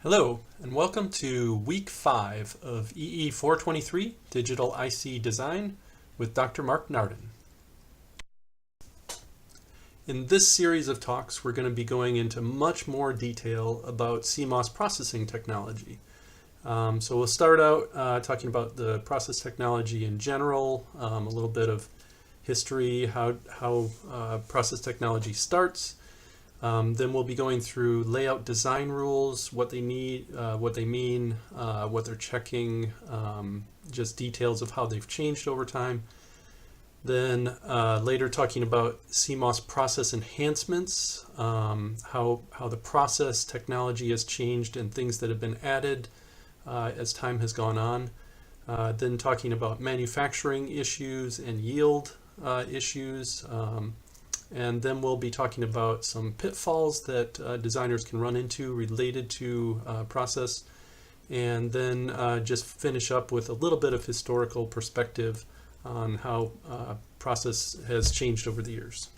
Hello, and welcome to Week 5 of EE 423 Digital IC Design with Dr. Mark Narden. In this series of talks, we're going to be going into much more detail about CMOS processing technology. So we'll start out talking about the process technology in general, a little bit of history, how process technology starts. Then we'll be going through layout design rules, what they need, what they mean, what they're checking, just details of how they've changed over time. Then later talking about CMOS process enhancements, how the process technology has changed and things that have been added as time has gone on. Then talking about manufacturing issues and yield issues. And then we'll be talking about some pitfalls that designers can run into related to process, and then just finish up with a little bit of historical perspective on how process has changed over the years.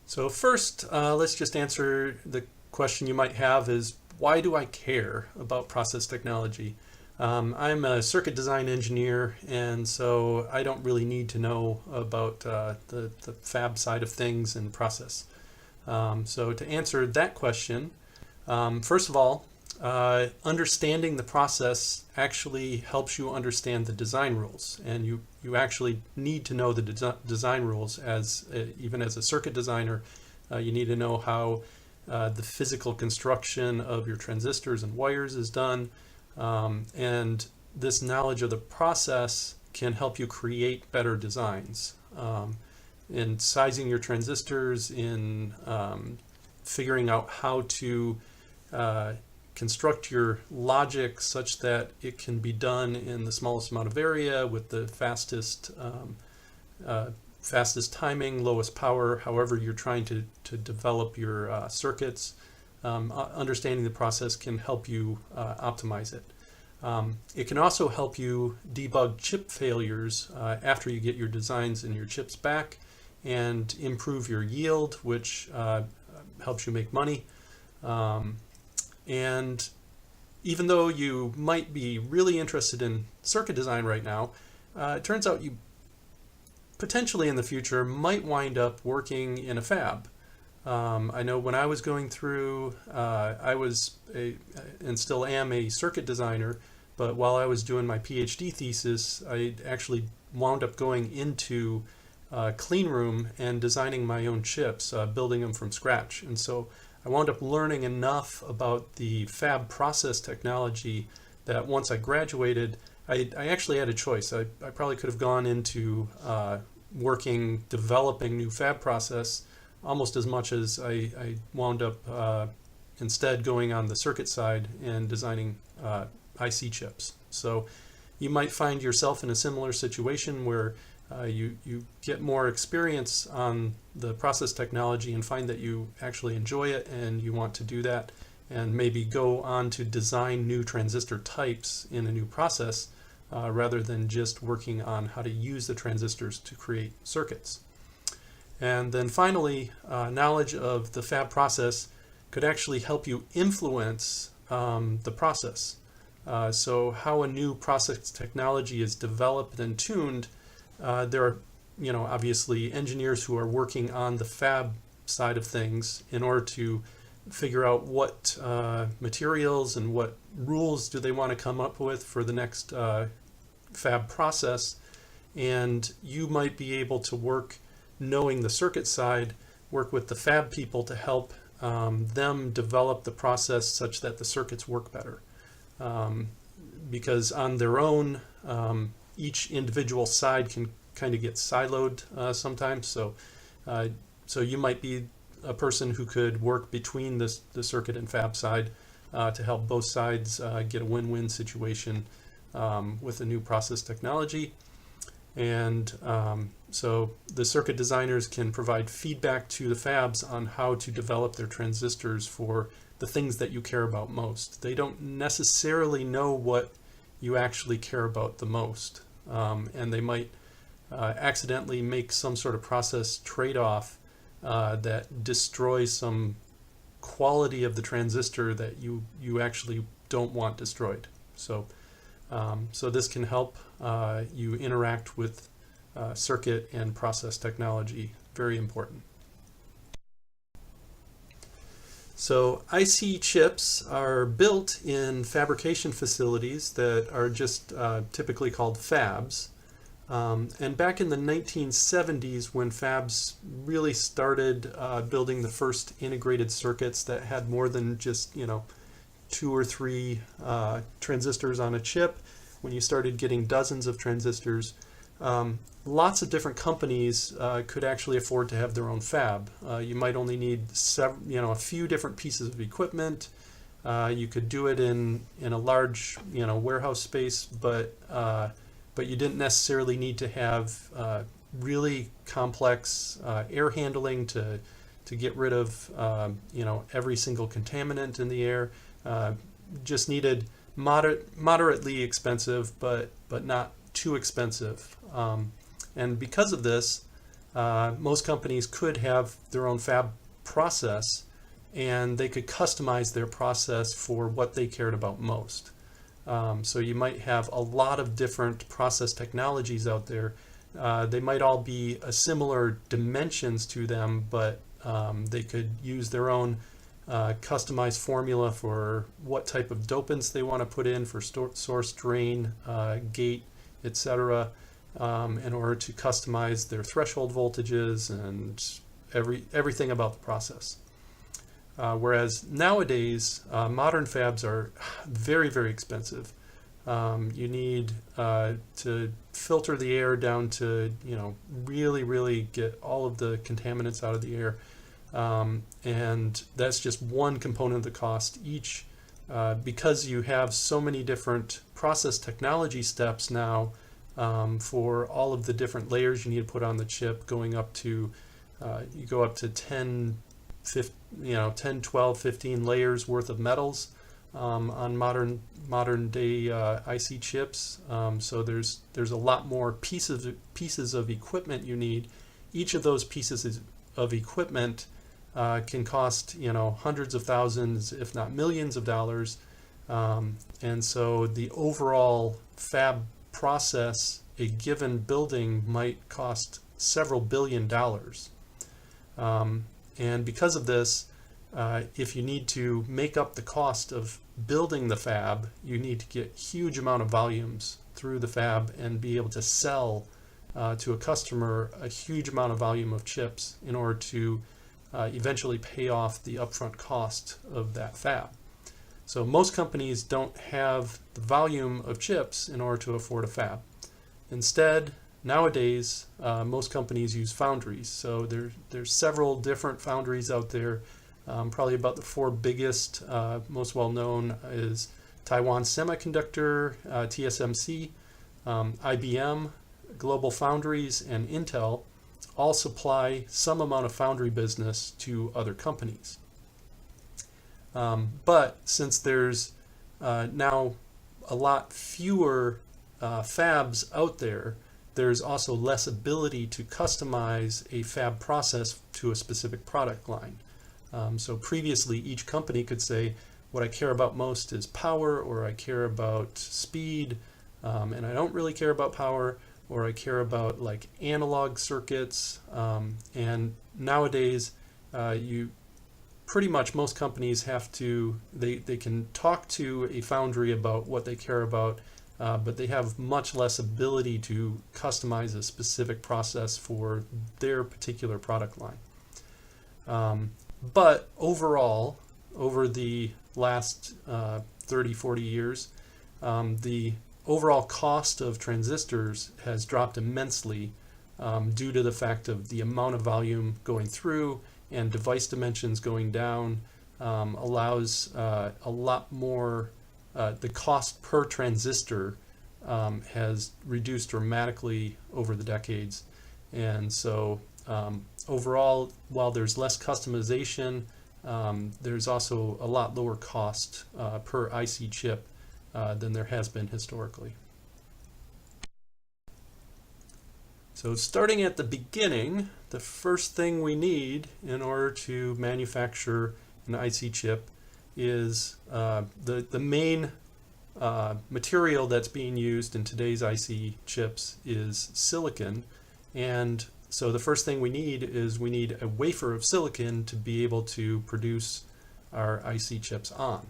So first, let's just answer the question you might have is, why do I care about process technology? I'm a circuit design engineer, and so I don't really need to know about the fab side of things and process. So to answer that question, first of all, understanding the process actually helps you understand the design rules, and you actually need to know the design rules even as a circuit designer. You need to know how the physical construction of your transistors and wires is done. And this knowledge of the process can help you create better designs in sizing your transistors, in figuring out how to construct your logic such that it can be done in the smallest amount of area with the fastest timing, lowest power, however you're trying to develop your circuits. Understanding the process can help you optimize it. It can also help you debug chip failures after you get your designs and your chips back, and improve your yield, which helps you make money. And even though you might be really interested in circuit design right now, it turns out you potentially in the future might wind up working in a fab. I know when I was going through, I was and still am a circuit designer, but while I was doing my PhD thesis, I actually wound up going into a clean room and designing my own chips, building them from scratch. And so I wound up learning enough about the fab process technology that once I graduated, I actually had a choice. I probably could have gone into developing new fab process almost as much as I wound up instead going on the circuit side and designing IC chips. So you might find yourself in a similar situation where you get more experience on the process technology and find that you actually enjoy it and you want to do that, and maybe go on to design new transistor types in a new process rather than just working on how to use the transistors to create circuits. And then finally, knowledge of the fab process could actually help you influence the process. So how a new process technology is developed and tuned, there are, obviously engineers who are working on the fab side of things in order to figure out what materials and what rules do they want to come up with for the next fab process. And you might be able to work, knowing the circuit side, work with the fab people to help them develop the process such that the circuits work better. Because on their own, each individual side can kind of get siloed sometimes. So you might be a person who could work between the circuit and fab side to help both sides get a win-win situation with a new process technology. And so the circuit designers can provide feedback to the fabs on how to develop their transistors for the things that you care about most. They don't necessarily know what you actually care about the most, and they might accidentally make some sort of process trade-off that destroys some quality of the transistor that you actually don't want destroyed. So so this can help you interact with circuit and process technology. Very important. So IC chips are built in fabrication facilities that are just typically called fabs. And back in the 1970s, when fabs really started building the first integrated circuits that had more than just, 2 or 3 transistors on a chip, when you started getting dozens of transistors, lots of different companies could actually afford to have their own fab. You might only need a few different pieces of equipment. You could do it in a large warehouse space, but you didn't necessarily need to have really complex air handling to get rid of every single contaminant in the air. Just needed moderately expensive, but not too expensive. And because of this, most companies could have their own fab process, and they could customize their process for what they cared about most. So you might have a lot of different process technologies out there. They might all be similar dimensions to them, but they could use their own customized formula for what type of dopants they want to put in for source, drain, gate, etc. In order to customize their threshold voltages and everything about the process. Whereas nowadays, modern fabs are very, very expensive. You need to filter the air down to, really, really get all of the contaminants out of the air. And that's just one component of the cost. Each, because you have so many different process technology steps now for all of the different layers you need to put on the chip, going up to, you go up to 10, 12, 15 layers worth of metals on modern day IC chips. So there's a lot more pieces of equipment you need. Each of those pieces of equipment can cost hundreds of thousands, if not millions of dollars. And so the overall fab process, a given building might cost several $billion. And because of this, if you need to make up the cost of building the fab, you need to get huge amount of volumes through the fab and be able to sell to a customer a huge amount of volume of chips in order to eventually pay off the upfront cost of that fab. So most companies don't have the volume of chips in order to afford a fab. Instead, nowadays, most companies use foundries. So there's several different foundries out there. Probably about the 4 biggest, most well-known is Taiwan Semiconductor, TSMC, IBM, Global Foundries, and Intel all supply some amount of foundry business to other companies. But since there's now a lot fewer fabs out there, there's also less ability to customize a fab process to a specific product line. So previously, each company could say, what I care about most is power, or I care about speed, and I don't really care about power, or I care about like analog circuits. And nowadays, you pretty much most companies have to, they can talk to a foundry about what they care about, but they have much less ability to customize a specific process for their particular product line. But overall, over the last 30, 40 years, the overall cost of transistors has dropped immensely due to the fact of the amount of volume going through and device dimensions going down allows a lot more, the cost per transistor has reduced dramatically over the decades. And so overall, while there's less customization, there's also a lot lower cost per IC chip than there has been historically. So starting at the beginning, the first thing we need in order to manufacture an IC chip is the main material that's being used in today's IC chips is silicon. And so the first thing we need is we need a wafer of silicon to be able to produce our IC chips on.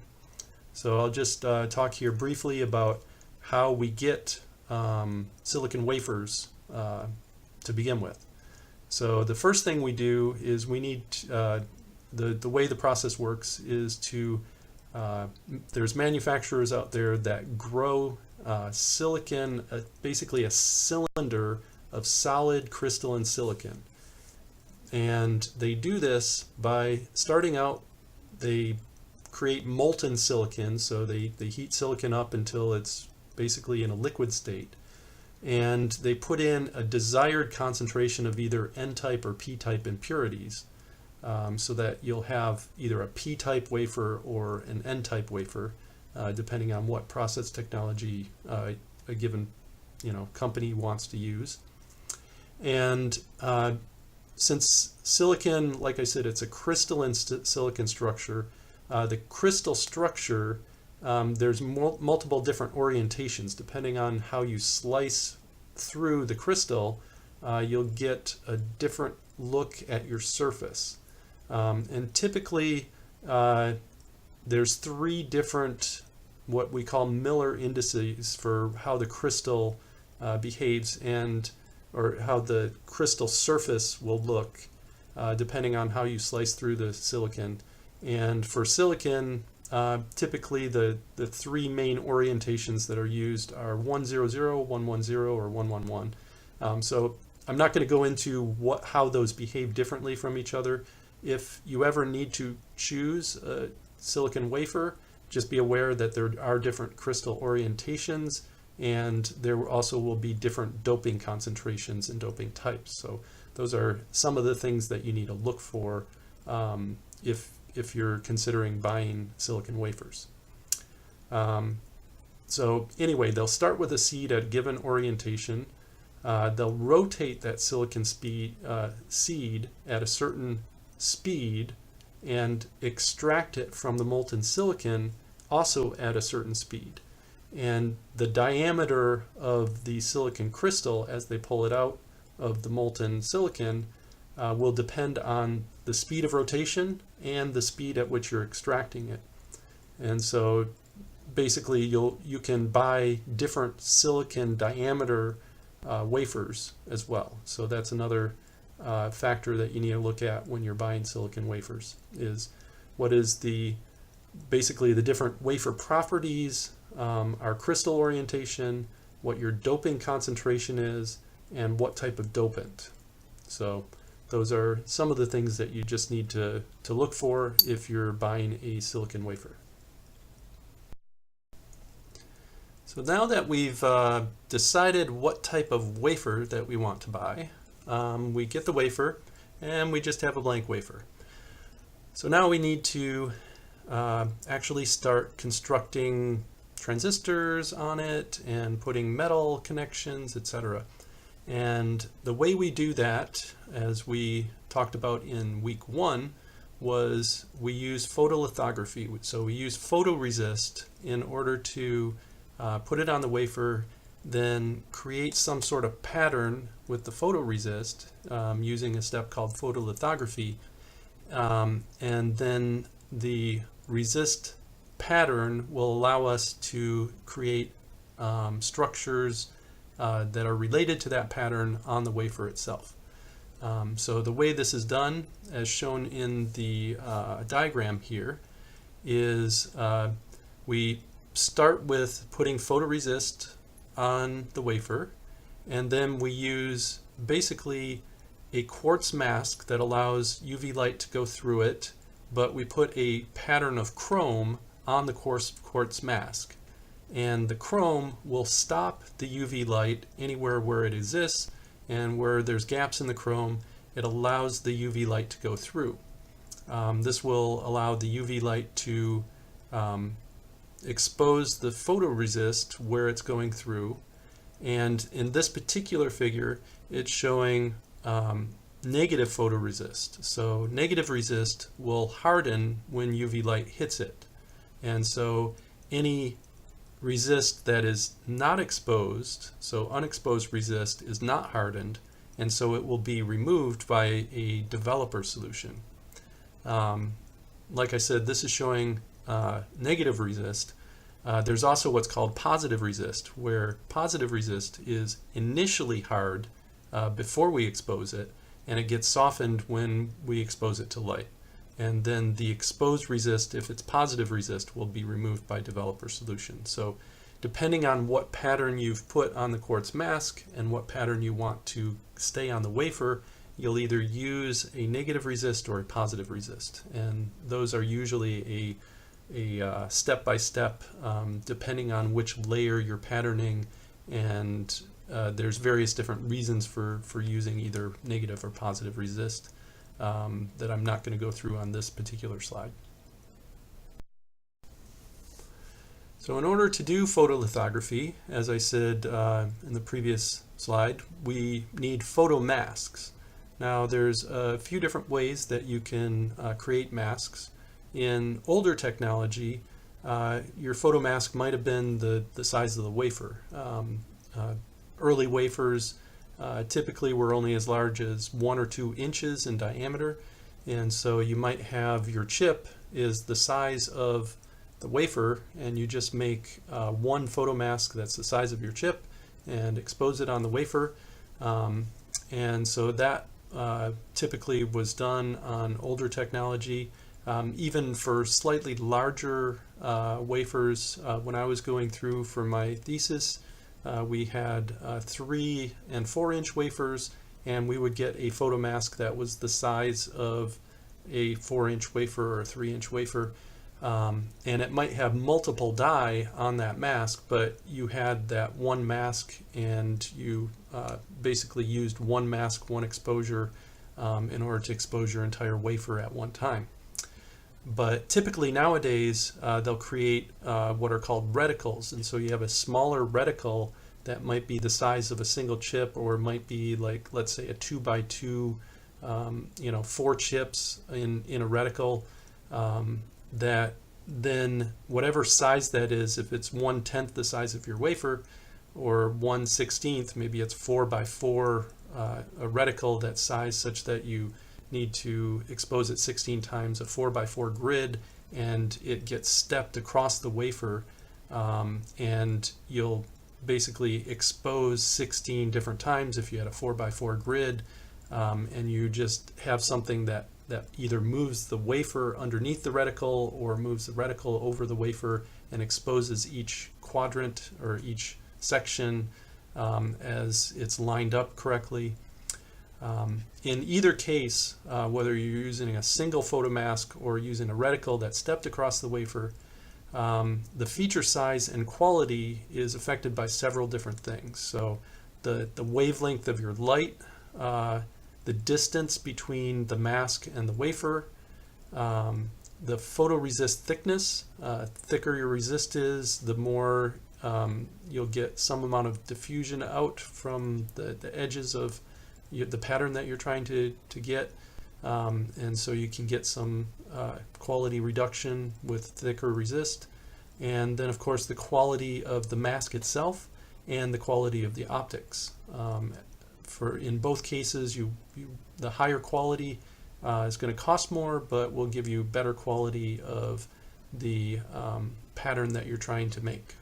So I'll just talk here briefly about how we get silicon wafers to begin with. So the first thing we do is we need the way the process works is to there's manufacturers out there that grow silicon, basically a cylinder of solid crystalline silicon. And they do this by starting out, they create molten silicon, so they heat silicon up until it's basically in a liquid state. And they put in a desired concentration of either N-type or P-type impurities, so that you'll have either a P-type wafer or an N-type wafer, depending on what process technology a given company wants to use. And since silicon, like I said, it's a crystalline silicon structure, the crystal structure, there's multiple different orientations. Depending on how you slice through the crystal, you'll get a different look at your surface. And typically, there's 3 different what we call Miller indices for how the crystal behaves or how the crystal surface will look, depending on how you slice through the silicon. And for silicon, typically the 3 main orientations that are used are 100, 110, or 111. So I'm not going to go into how those behave differently from each other. If you ever need to choose a silicon wafer, just be aware that there are different crystal orientations, and there also will be different doping concentrations and doping types. So those are some of the things that you need to look for if you're considering buying silicon wafers. So anyway, they'll start with a seed at a given orientation. They'll rotate that silicon seed at a certain speed and extract it from the molten silicon also at a certain speed. And the diameter of the silicon crystal as they pull it out of the molten silicon will depend on the speed of rotation and the speed at which you're extracting it. And so basically you can buy different silicon diameter wafers as well. So that's another factor that you need to look at when you're buying silicon wafers, is what is basically the different wafer properties, our crystal orientation, what your doping concentration is, and what type of dopant. So those are some of the things that you just need to look for if you're buying a silicon wafer. So now that we've decided what type of wafer that we want to buy, we get the wafer and we just have a blank wafer. So now we need to actually start constructing transistors on it and putting metal connections, etc. And the way we do that, as we talked about in week 1, was we use photolithography. So we use photoresist in order to put it on the wafer, then create some sort of pattern with the photoresist using a step called photolithography. And then the resist pattern will allow us to create structures that are related to that pattern on the wafer itself. So the way this is done, as shown in the diagram here, is we start with putting photoresist on the wafer, and then we use basically a quartz mask that allows UV light to go through it, but we put a pattern of chrome on the quartz mask. And the chrome will stop the UV light anywhere where it exists, and where there's gaps in the chrome, it allows the UV light to go through. This will allow the UV light to expose the photoresist where it's going through. And in this particular figure, it's showing negative photoresist. So negative resist will harden when UV light hits it. And so any resist that is not exposed, so unexposed resist, is not hardened, and so it will be removed by a developer solution. Like I said, this is showing negative resist. There's also what's called positive resist, where positive resist is initially hard before we expose it, and it gets softened when we expose it to light. And then the exposed resist, if it's positive resist, will be removed by developer solution. So depending on what pattern you've put on the quartz mask and what pattern you want to stay on the wafer, you'll either use a negative resist or a positive resist. And those are usually a step-by-step, depending on which layer you're patterning, and there's various different reasons for using either negative or positive resist that I'm not going to go through on this particular slide. So in order to do photolithography, as I said in the previous slide, we need photomasks. Now there's a few different ways that you can create masks. In older technology, your photomask might have been the size of the wafer. Early wafers typically were only as large as 1 or 2 inches in diameter, and so you might have your chip is the size of the wafer, and you just make one photomask that's the size of your chip and expose it on the wafer. And so that typically was done on older technology. Even for slightly larger wafers, when I was going through for my thesis, we had 3 and 4 inch wafers, and we would get a photomask that was the size of a 4 inch wafer or a 3 inch wafer. And it might have multiple die on that mask, but you had that one mask, and you basically used one mask, one exposure in order to expose your entire wafer at one time. But typically nowadays they'll create what are called reticles, and so you have a smaller reticle that might be the size of a single chip, or might be like, let's say, a 2x2, 4 chips in a reticle. That then whatever size that is, if it's 1/10 the size of your wafer, or 1/16, maybe it's 4x4, a reticle that's sized such that you need to expose it 16 times, a 4x4 grid, and it gets stepped across the wafer, and you'll basically expose 16 different times if you had a 4x4 grid, and you just have something that either moves the wafer underneath the reticle or moves the reticle over the wafer and exposes each quadrant or each section as it's lined up correctly. In either case, whether you're using a single photomask or using a reticle that's stepped across the wafer, the feature size and quality is affected by several different things. So the wavelength of your light, the distance between the mask and the wafer, the photoresist thickness. Thicker your resist is, the more you'll get some amount of diffusion out from the edges of the pattern that you're trying to get, and so you can get some quality reduction with thicker resist. And then of course the quality of the mask itself and the quality of the optics. In both cases, the higher quality is going to cost more, but will give you better quality of the pattern that you're trying to make.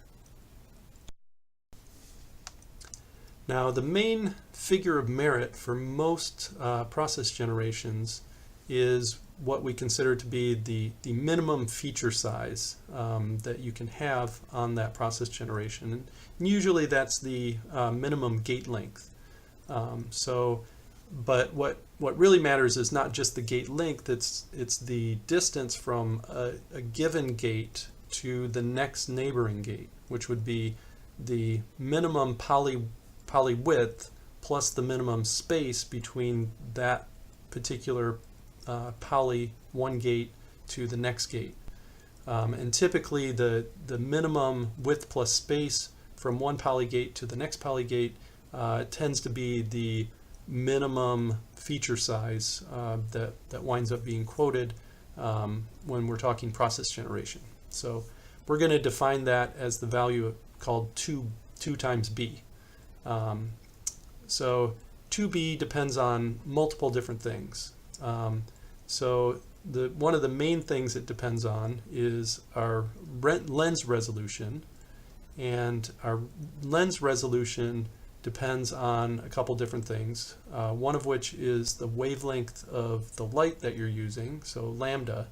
Now, the main figure of merit for most process generations is what we consider to be the minimum feature size that you can have on that process generation. And usually that's the minimum gate length. But what really matters is not just the gate length, it's the distance from a given gate to the next neighboring gate, which would be the minimum poly width plus the minimum space between that particular poly one gate to the next gate. And typically the minimum width plus space from one poly gate to the next poly gate tends to be the minimum feature size that winds up being quoted when we're talking process generation. So we're going to define that as the value called 2 times b. So 2b depends on multiple different things. So one of the main things it depends on is our lens resolution, and our lens resolution depends on a couple different things, one of which is the wavelength of the light that you're using, so lambda,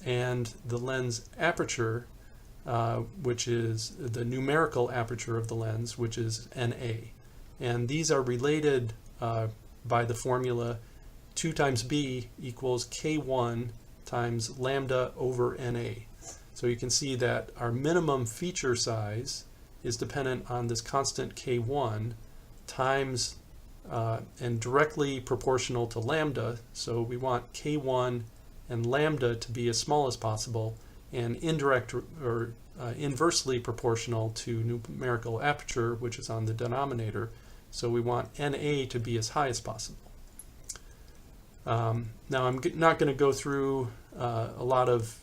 and the lens aperture, which is the numerical aperture of the lens, which is NA. And these are related by the formula 2 times b equals K1 times lambda over NA. So you can see that our minimum feature size is dependent on this constant K1 times and directly proportional to lambda. So we want K1 and lambda to be as small as possible, and indirect or inversely proportional to numerical aperture, which is on the denominator. So we want NA to be as high as possible. Now I'm not going to go through a lot of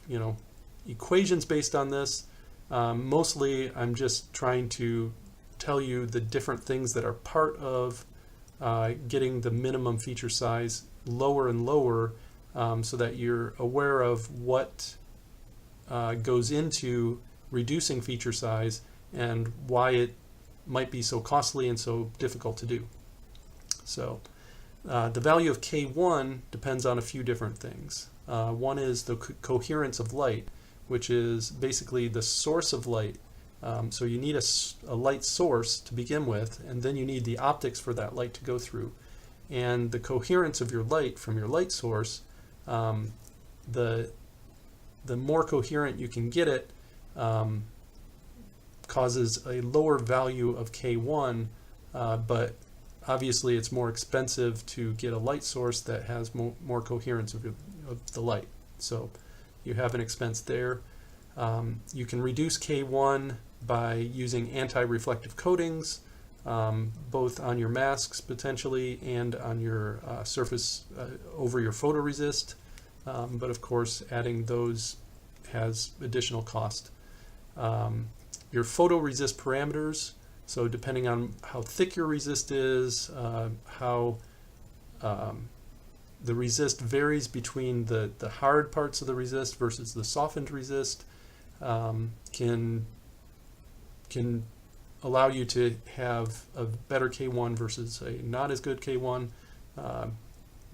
equations based on this. Mostly I'm just trying to tell you the different things that are part of getting the minimum feature size lower and lower, so that you're aware of what goes into reducing feature size and why it might be so costly and so difficult to do. So the value of K1 depends on a few different things. One is the coherence of light, which is basically the source of light. So you need a light source to begin with, and then you need the optics for that light to go through. And the coherence of your light from your light source, the more coherent you can get it, causes a lower value of K1, but obviously it's more expensive to get a light source that has more coherence of the light. So you have an expense there. You can reduce K1 by using anti-reflective coatings, both on your masks potentially and on your surface over your photoresist. But of course, adding those has additional cost. Your photoresist parameters, so depending on how thick your resist is, how the resist varies between the hard parts of the resist versus the softened resist, can allow you to have a better K1 versus a not as good K1.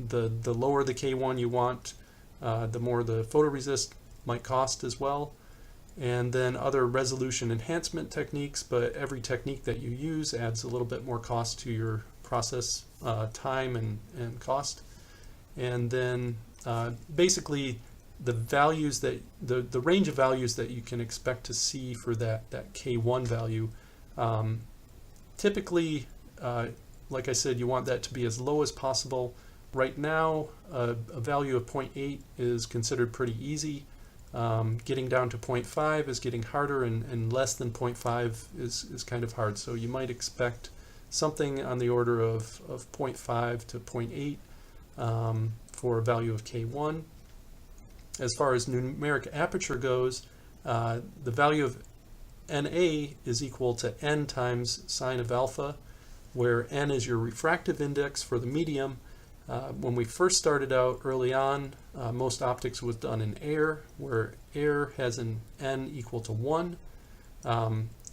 The lower the K1 you want, the more the photoresist might cost as well. And then other resolution enhancement techniques, but every technique that you use adds a little bit more cost to your process time and cost. And then basically the values that the range of values that you can expect to see for that K1 value, typically, like I said, you want that to be as low as possible. Right now, a value of 0.8 is considered pretty easy. Getting down to 0.5 is getting harder, and less than 0.5 is kind of hard. So you might expect something on the order of 0.5 to 0.8 for a value of K1. As far as numeric aperture goes, the value of NA is equal to n times sine of alpha, where n is your refractive index for the medium. When we first started out early on, most optics was done in air, where air has an n equal to 1.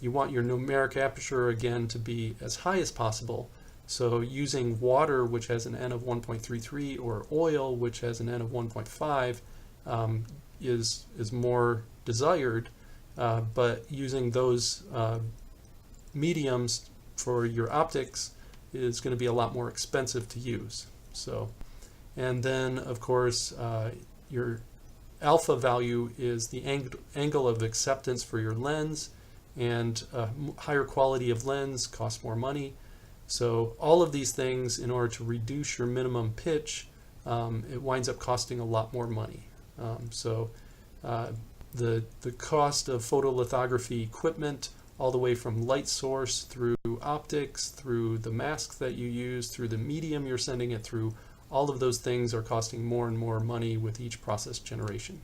You want your numeric aperture again to be as high as possible. So using water, which has an n of 1.33, or oil, which has an n of 1.5, is more desired. But using those mediums for your optics is going to be a lot more expensive to use. So, and then of course your alpha value is the angle of acceptance for your lens, and higher quality of lens costs more money. So all of these things, in order to reduce your minimum pitch, it winds up costing a lot more money. The cost of photolithography equipment, all the way from light source through optics, through the mask that you use, through the medium you're sending it through, all of those things are costing more and more money with each process generation.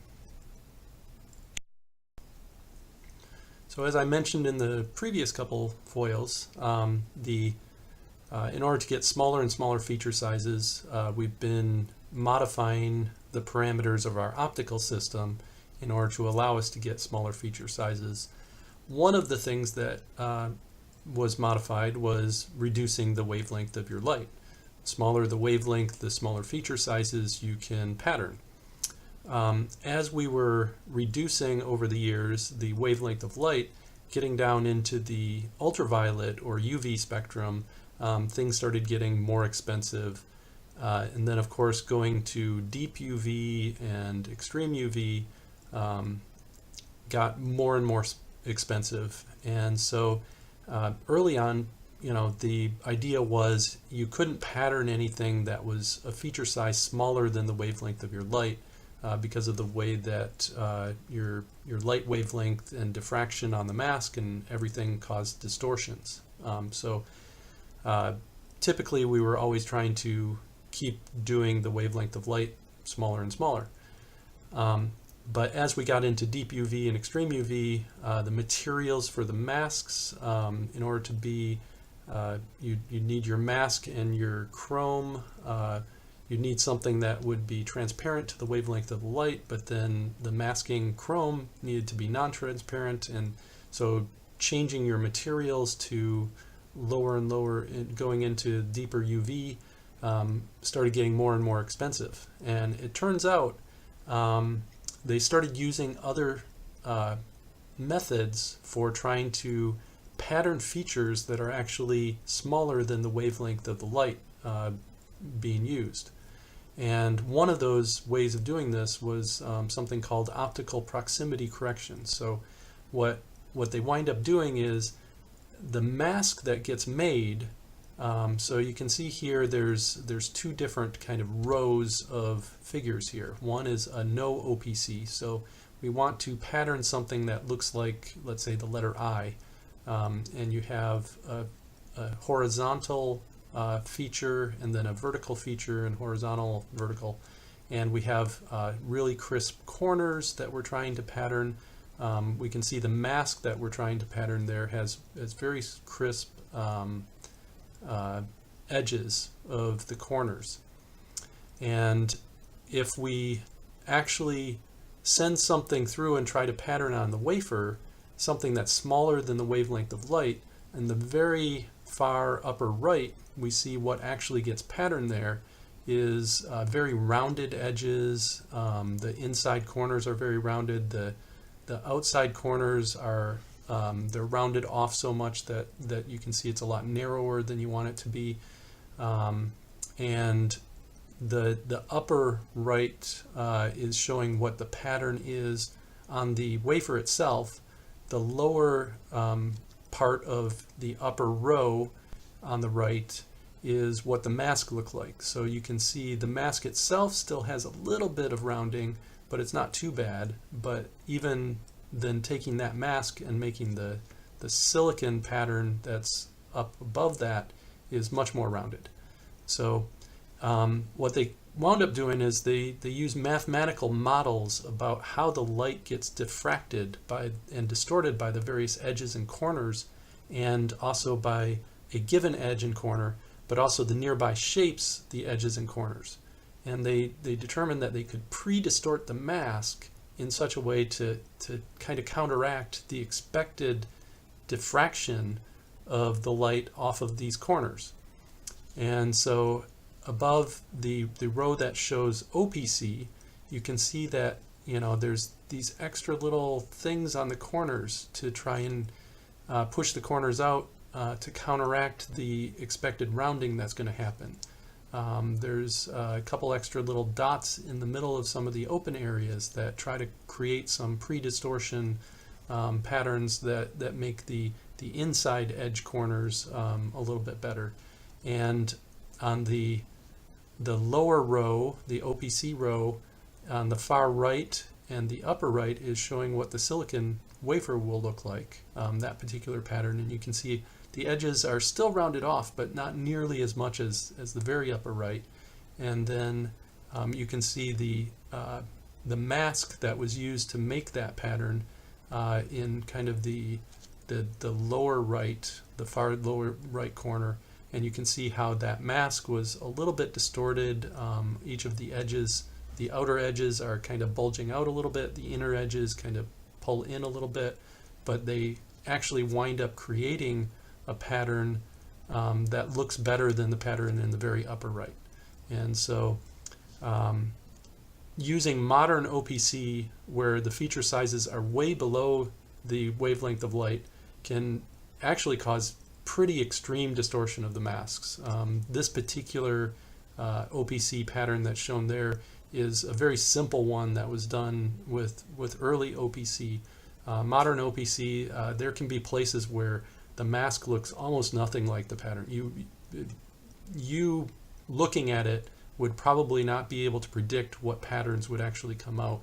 So as I mentioned in the previous couple foils, in order to get smaller and smaller feature sizes, we've been modifying the parameters of our optical system in order to allow us to get smaller feature sizes. One of the things that was modified was reducing the wavelength of your light. Smaller the wavelength, the smaller feature sizes you can pattern. As we were reducing over the years the wavelength of light, getting down into the ultraviolet or UV spectrum, things started getting more expensive. And then of course going to deep UV and extreme UV got more and more expensive. And so early on, the idea was you couldn't pattern anything that was a feature size smaller than the wavelength of your light, because of the way that your light wavelength and diffraction on the mask and everything caused distortions. Typically we were always trying to keep doing the wavelength of light smaller and smaller. But as we got into deep UV and extreme UV, the materials for the masks, in order to be, you need your mask and your chrome. You need something that would be transparent to the wavelength of the light, but then the masking chrome needed to be non-transparent, and so changing your materials to lower and lower, going into deeper UV, started getting more and more expensive. And it turns out they started using other methods for trying to pattern features that are actually smaller than the wavelength of the light being used. And one of those ways of doing this was something called optical proximity correction. So what they wind up doing is the mask that gets made, so you can see here there's two different kind of rows of figures here. One is a no OPC, so we want to pattern something that looks like, let's say, the letter I, and you have a horizontal feature and then a vertical feature, and horizontal, vertical, and we have really crisp corners that we're trying to pattern. We can see the mask that we're trying to pattern there has very crisp edges of the corners. And if we actually send something through and try to pattern on the wafer, something that's smaller than the wavelength of light, in the very far upper right, we see what actually gets patterned there is very rounded edges. The inside corners are very rounded. The outside corners are they're rounded off so much that you can see it's a lot narrower than you want it to be. And the upper right is showing what the pattern is on the wafer itself. The lower part of the upper row on the right is what the mask looked like. So you can see the mask itself still has a little bit of rounding, but it's not too bad. But even then, taking that mask and making the silicon pattern that's up above that is much more rounded. So what they wound up doing is they use mathematical models about how the light gets diffracted by and distorted by the various edges and corners, and also by a given edge and corner, but also the nearby shapes, the edges and corners. And they determined that they could pre-distort the mask in such a way to kind of counteract the expected diffraction of the light off of these corners. And so above the row that shows OPC, you can see that there's these extra little things on the corners to try and push the corners out to counteract the expected rounding that's going to happen. There's a couple extra little dots in the middle of some of the open areas that try to create some pre-distortion patterns that make the inside edge corners a little bit better. And on the lower row, the OPC row, on the far right and the upper right is showing what the silicon wafer will look like, that particular pattern. And you can see the edges are still rounded off, but not nearly as much as the very upper right. and then you can see the mask that was used to make that pattern in kind of the lower right, the far lower right corner, and you can see how that mask was a little bit distorted. Each of the edges, the outer edges are kind of bulging out a little bit, the inner edges kind of pull in a little bit, but they actually wind up creating a pattern that looks better than the pattern in the very upper right. And so using modern OPC, where the feature sizes are way below the wavelength of light, can actually cause pretty extreme distortion of the masks. This particular OPC pattern that's shown there is a very simple one that was done with early OPC. Modern OPC, there can be places where the mask looks almost nothing like the pattern. You looking at it would probably not be able to predict what patterns would actually come out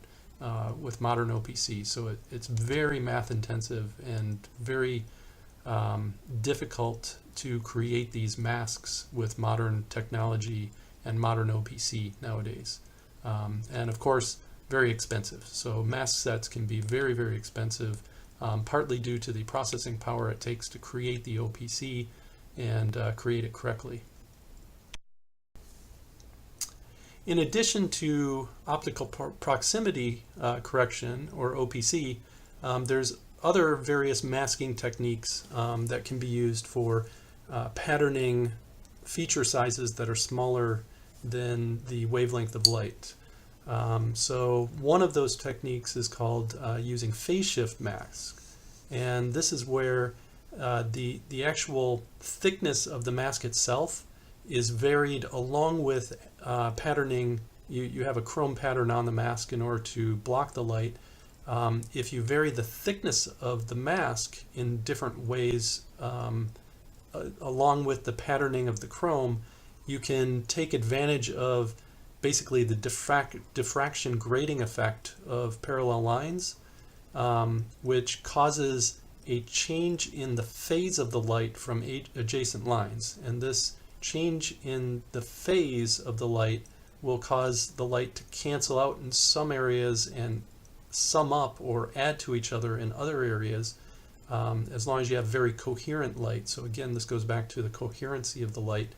with modern OPC. So it's very math intensive and very difficult to create these masks with modern technology and modern OPC nowadays. And of course, very expensive. So mask sets can be very, very expensive, partly due to the processing power it takes to create the OPC and create it correctly. In addition to optical proximity correction, or OPC, there's other various masking techniques that can be used for patterning feature sizes that are smaller than the wavelength of light. So one of those techniques is called using phase shift mask, and this is where the actual thickness of the mask itself is varied along with patterning. You have a chrome pattern on the mask in order to block the light. If you vary the thickness of the mask in different ways along with the patterning of the chrome, you can take advantage of basically the diffraction grating effect of parallel lines, which causes a change in the phase of the light from adjacent lines. And this change in the phase of the light will cause the light to cancel out in some areas and sum up or add to each other in other areas, as long as you have very coherent light. So again, this goes back to the coherency of the light,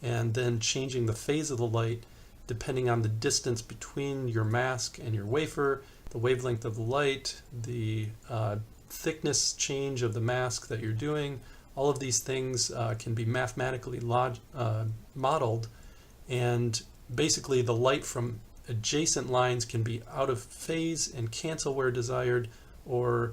and then changing the phase of the light depending on the distance between your mask and your wafer, the wavelength of the light, the thickness change of the mask that you're doing. All of these things can be mathematically modeled, and basically the light from adjacent lines can be out of phase and cancel where desired, or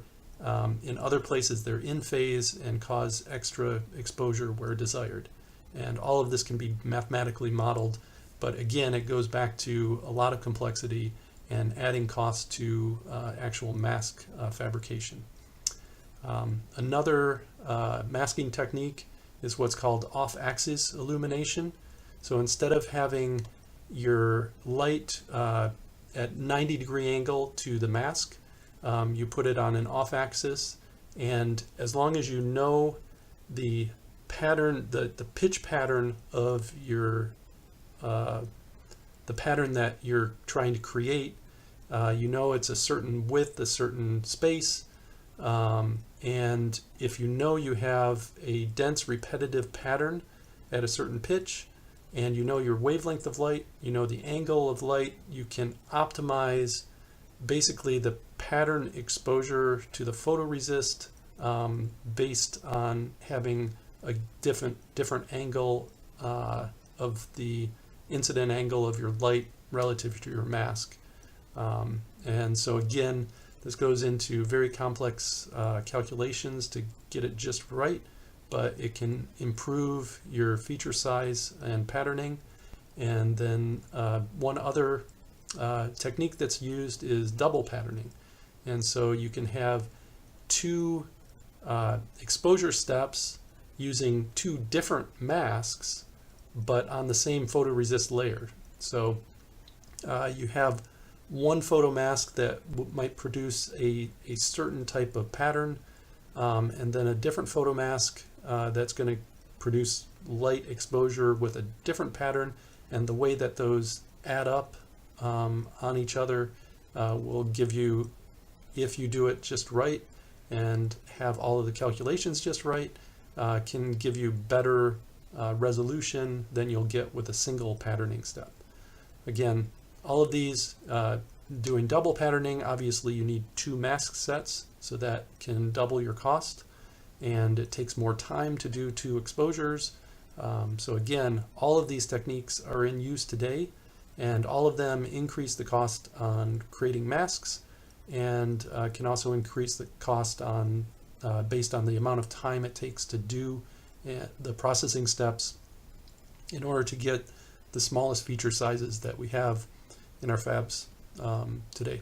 in other places they're in phase and cause extra exposure where desired. And all of this can be mathematically modeled, but again, it goes back to a lot of complexity and adding cost to actual mask fabrication. Another masking technique is what's called off-axis illumination. So instead of having your light at 90-degree angle to the mask, you put it on an off-axis, and as long as you know the pattern, the pitch pattern of your the pattern that you're trying to create, you know it's a certain width, a certain space, and if you know you have a dense repetitive pattern at a certain pitch, and you know your wavelength of light, you know the angle of light, you can optimize basically the pattern exposure to the photoresist based on having a different angle of the incident angle of your light relative to your mask. And so again, this goes into very complex calculations to get it just right, but it can improve your feature size and patterning. And then one other technique that's used is double patterning. And so you can have two exposure steps using two different masks, but on the same photoresist layer. So you have one photo mask that might produce a certain type of pattern, and then a different photo mask that's going to produce light exposure with a different pattern, and the way that those add up on each other will give you, if you do it just right and have all of the calculations just right, can give you better resolution than you'll get with a single patterning step. Again, all of these, doing double patterning, obviously you need 2 mask sets, so that can double your cost, and it takes more time to do 2 exposures. So again, all of these techniques are in use today, and all of them increase the cost on creating masks, and can also increase the cost on based on the amount of time it takes to do the processing steps in order to get the smallest feature sizes that we have in our fabs today.